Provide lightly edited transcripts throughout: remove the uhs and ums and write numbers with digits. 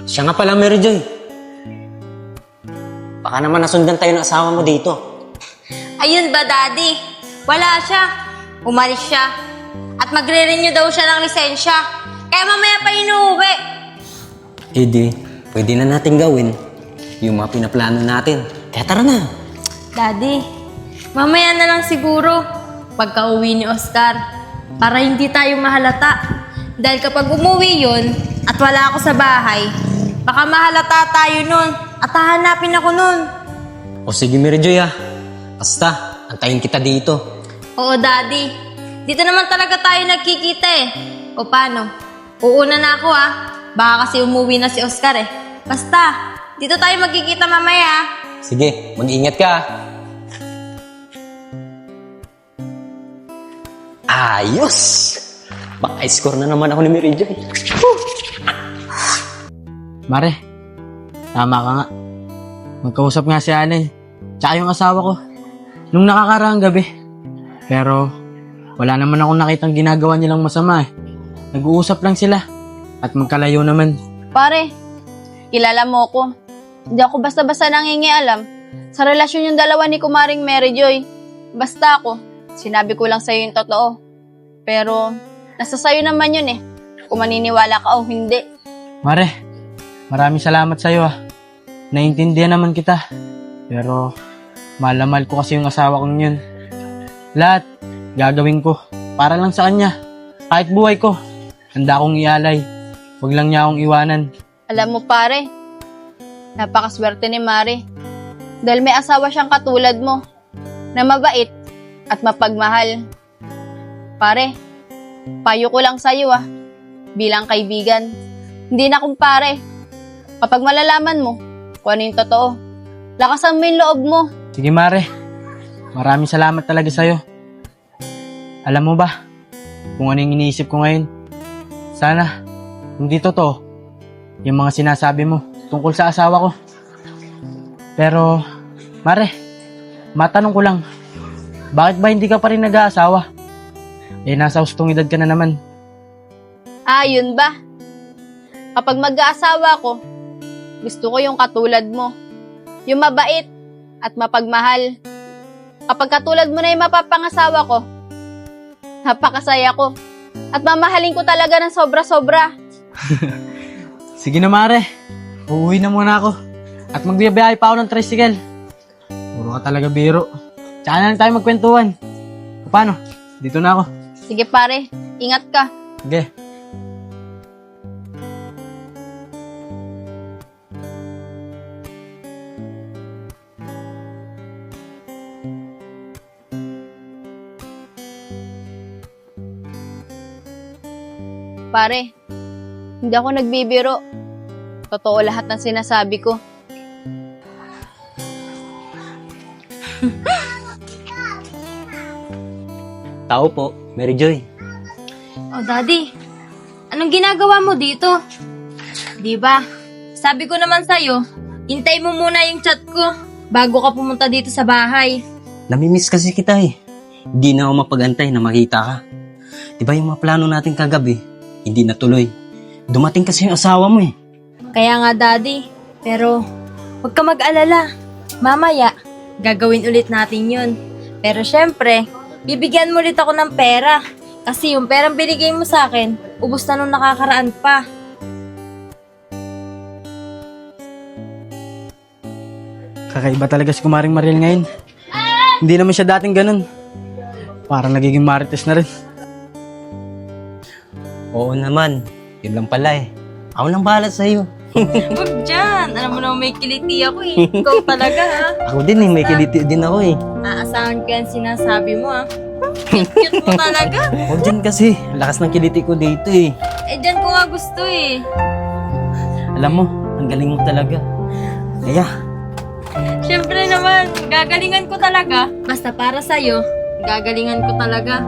Siya nga pala, Mary Joy. Baka naman nasundan tayo ng asawa mo dito. Ayun ba, Daddy? Wala siya. Umalis siya. At magre-renew daw siya ng lisensya. Kaya mamaya pa inuuwi. Eh di, pwede na natin gawin yung mga pinaplano natin. Kaya tara na. Daddy, mamaya na lang siguro pagka-uwi ni Oscar para hindi tayo mahalata. Dahil kapag umuwi yun at wala ako sa bahay, baka mahalata tayo nun at hahanapin ako nun. O sige, Mary Joy ah. Basta, antayin kita dito. Oo, Daddy. Dito naman talaga tayo nagkikita eh. O paano? Uuna na ako ah. Baka kasi umuwi na si Oscar eh. Basta, dito tayo magkikita mamaya ah. Sige, mag-ingat ka. Ayos! Maka-score na naman ako ni Mary Joy. Mare, tama ka nga. Magkausap nga si Anay, tsaka yung asawa ko, nung nakakaraang gabi. Pero, wala naman akong nakitang ginagawa nilang masama eh. Nag-uusap lang sila, at magkalayo naman. Pare, kilala mo ko. Hindi ako basta-basta nangingialam sa relasyon yung dalawa ni Kumaring Mary Joy. Basta ako, sinabi ko lang sa'yo yung totoo. Pero, nasa sa'yo naman yun eh, kung maniniwala ka o hindi. Mare, maraming salamat sa'yo ah. Naintindihan naman kita. Pero, mahal na mahal ko kasi yung asawa kong yun. Lahat, gagawin ko. Para lang sa kanya. Kahit buhay ko, handa akong ialay. Huwag lang niya akong iwanan. Alam mo pare, napakaswerte ni Mari. Dahil may asawa siyang katulad mo, na mabait at mapagmahal. Pare, payo ko lang sa'yo ah, bilang kaibigan. Hindi na kumpare. Kapag malalaman mo kung ano yung totoo, lakasan mo yung loob mo. Sige Mare, maraming salamat talaga sa'yo. Alam mo ba, kung ano yung iniisip ko ngayon? Sana, hindi totoo yung mga sinasabi mo tungkol sa asawa ko. Pero, Mare, matanong ko lang, bakit ba hindi ka pa rin nag-aasawa? Eh, nasa hustong edad ka na naman. Ah, yun ba? Kapag mag-aasawa ko, gusto ko yung katulad mo. Yung mabait at mapagmahal. Kapag katulad mo na yung mapapangasawa ko, napakasaya ko. At mamahalin ko talaga ng sobra-sobra. Sige na Mare, uuwi na muna ako. At magbiyabiyahe pa ako ng tricycle. Puro ka talaga biro. Tsaka na lang tayo magkwentuhan. Paano? Dito na ako. Sige pare, ingat ka. Sige. Pare, hindi ako nagbibiro. Totoo lahat ng sinasabi ko. Tao po, Mary Joy. Oh, Daddy, anong ginagawa mo dito? Di ba? Sabi ko naman sa'yo, hintay mo muna yung chat ko bago ka pumunta dito sa bahay. Namimiss kasi kita eh. Hindi na ako mapag-antay na makita ka. Diba yung mga plano natin kagabi, hindi natuloy. Dumating kasi yung asawa mo eh. Kaya nga, Daddy. Pero, huwag ka mag-alala. Mamaya, gagawin ulit natin yun. Pero syempre, bibigyan mo ulit ako ng pera. Kasi yung perang binigay mo sa akin, ubos na nung nakakaraan pa. Kakaiba talaga si Kumaring Mariel ngayon. Hindi naman siya dating ganun. Parang nagiging marites na rin. Oo naman, yun lang pala eh. Ako lang bahala sa'yo. Huwag dyan. Alam mo naman may kiliti ako eh. Ikaw talaga ha. Ako din eh, may kiliti din ako eh. Aasahan ko yan sinasabi mo ha. Cute mo talaga. Huwag dyan kasi, lakas ng kiliti ko dito eh. Eh dyan ko nga gusto eh. Alam mo, ang galing mo talaga. Kaya, Siyempre naman, gagalingan ko talaga. Basta para sa'yo, gagalingan ko talaga.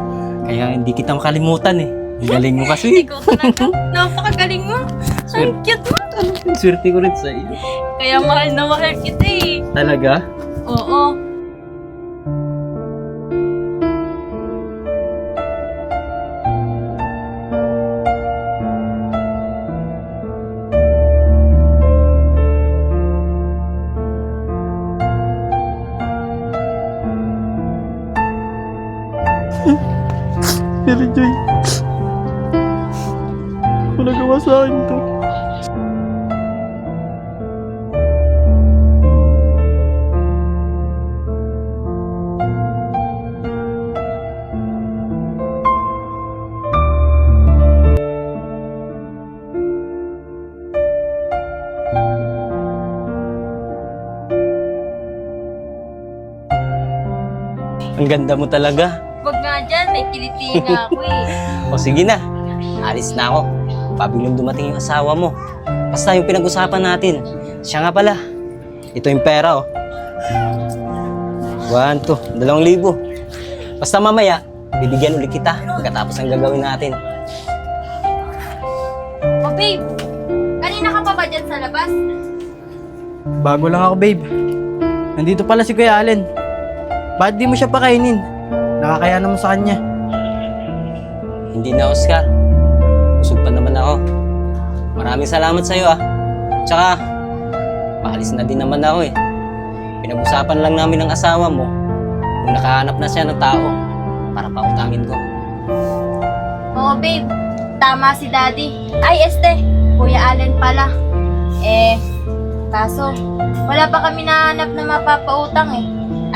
kaya hindi kita makalimutan eh. Ang galing mo kasi. Ikaw talaga, napakagaling mo. Ang cute mo. Ang swerte ko rin sa'yo. Kaya mahal na mahal kita eh. Talaga? Oo. Joy. Wala gawa sa akin to. Ang ganda mo talaga. Wag nga dyan, may kiliti nga ako eh. O sige na, alis na ako. Pabiglang dumating yung asawa mo. Basta yung pinag-usapan natin. Siya nga pala. Ito yung pera, oh. 1, 2, 2,000. Basta mamaya, bibigyan ulit kita pagkatapos ng gagawin natin. Oh babe, kanina ka pa ba dyan sa labas? Bago lang ako, babe. Nandito pala si Kuya Allen. Ba't di mo siya pakainin? Nakakaya naman sa kanya. Hindi na, Oscar. Busog pa naman ako. Maraming salamat sa'yo, ah. Tsaka, paalis na din naman ako, eh. Pinag-usapan lang namin ng asawa mo kung nakahanap na siya ng tao para pautangin ko. Oo babe, tama si daddy. Ay Kuya Allen pala. Kaso, wala pa kami nahanap na mapapautang eh.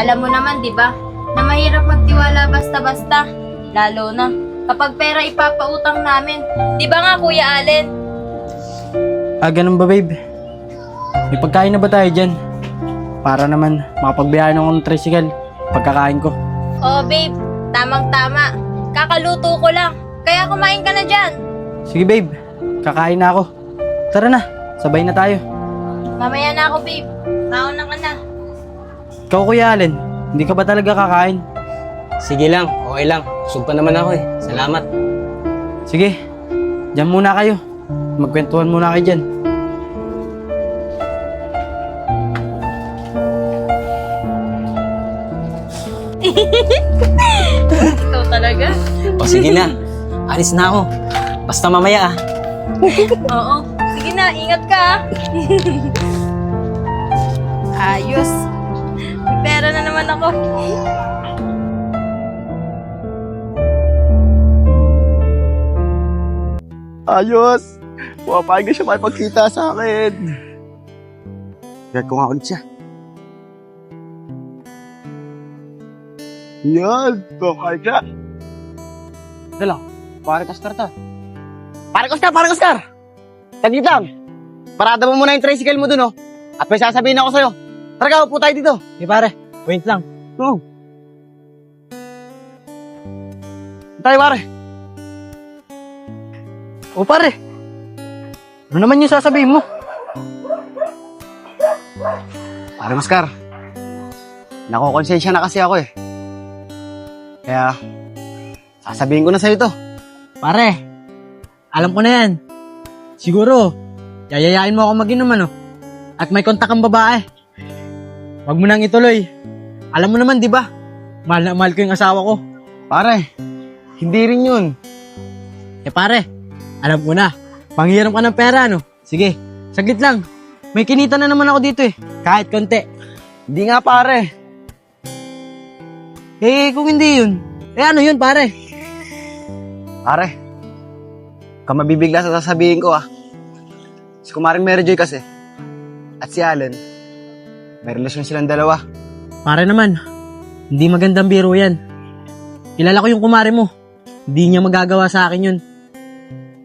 Alam mo naman, di ba, na mahirap magtiwala basta-basta. Lalo na kapag pera ipapautang namin. Di ba nga, Kuya Allen? Ganun ba, babe? May pagkain na ba tayo dyan? Para naman makapagbiyahan ako ng tricycle pagkakain ko. Oo, babe. Tamang-tama. Kakaluto ko lang. Kaya kumain ka na dyan. Sige, babe. Kakain na ako. Tara na, sabay na tayo. Mamaya na ako, babe. Mauna ka na. Ikaw, Kuya Allen, hindi ka ba talaga kakain? Sige lang, okay lang. Busog pa naman ako, eh. Salamat. Sige, dyan muna kayo. Magkwentuhan muna kayo dyan. Ikaw talaga? O sige na, alis na ako. Basta mamaya, ah. Oo. Sige na, ingat ka ah. Ayos. May pera na naman ako. Ayos! Pumapayag na siya makipagkita sa akin. Kaya ko nga ulit siya. Yan! Pumapayag siya. Dala, pare Oscar to. Parang Oscar! Taglit lang. Parada mo muna yung tricycle mo dun, oh. At may sasabihin ako sa'yo. Tara, upo tayo dito. Hey pare, wait lang. Oo. Tayo, pare. O pare, ano naman yung sasabihin mo? Parang Oscar, nakokonsensya na kasi ako, eh. Kaya, sasabihin ko na sa'yo to. Pare, alam ko na yan. Siguro, yayayain mo ako mag-inom ano. At may kontak ang babae. Huwag mo nang ituloy. Alam mo naman, di ba? Mahal na mahal ko yung asawa ko. Pare, hindi rin yun. Pare, alam ko na. Panghiram ka ng pera, no? Sige, saglit lang. May kinita na naman ako dito eh. Kahit konti. Hindi nga, pare. Kung hindi yun, ano yun, pare? Pare, ka mabibigla sa sasabihin ko, ah. Si Kumaring Mary Joy kasi, at si Allen, may relasyon silang dalawa. Pare naman, hindi magandang biro yan. Kilala ko yung kumare mo. Hindi niya magagawa sa akin yun.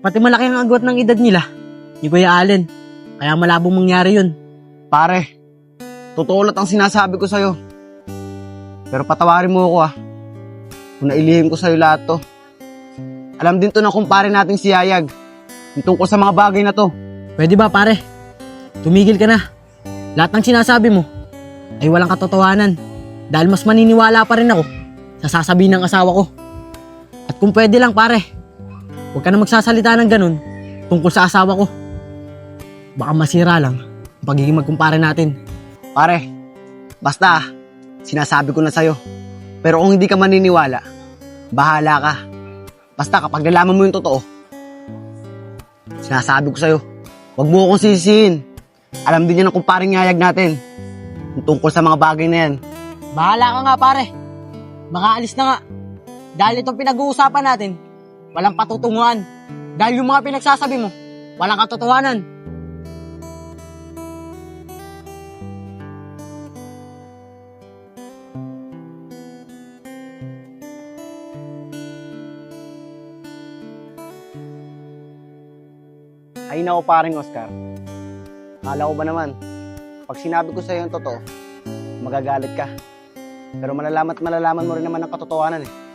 Pati malaki ang agwat ng edad nila, ni Kuya Allen. Kaya malabong mangyari yun. Pare, totoo lahat ang sinasabi ko sa'yo. Pero patawarin mo ako, ah. Kung nailihim ko sa'yo lahat to. Alam din to ng kumpare nating si Yayag. Yung tungkol sa mga bagay na to. Pwede ba, pare? Tumigil ka na. Lahat ng sinasabi mo ay walang katotohanan. Dahil mas maniniwala pa rin ako sa sasabihin ng asawa ko. At kung pwede lang, pare, huwag ka na magsasalita ng ganun tungkol sa asawa ko. Baka masira lang ang pagiging magkumpare natin. Pare, basta, sinasabi ko na sa'yo. Pero kung hindi ka maniniwala, bahala ka. Basta kapag nalaman mo yung totoo, sinasabi ko sa'yo, huwag mo akong sisihin. Alam din yan ng kumparing Yayag natin. Yung tungkol sa mga bagay na yan. Bahala ka nga, pare. Makaalis na nga. Dahil itong pinag-uusapan natin, walang patutunguhan. Dahil yung mga pinagsasabi mo, walang katotohanan. Ay nako paring Oscar. Akala ko ba naman, pag sinabi ko sa'yo yung totoo, magagalit ka. Pero malalaman mo rin naman ang katotohanan eh.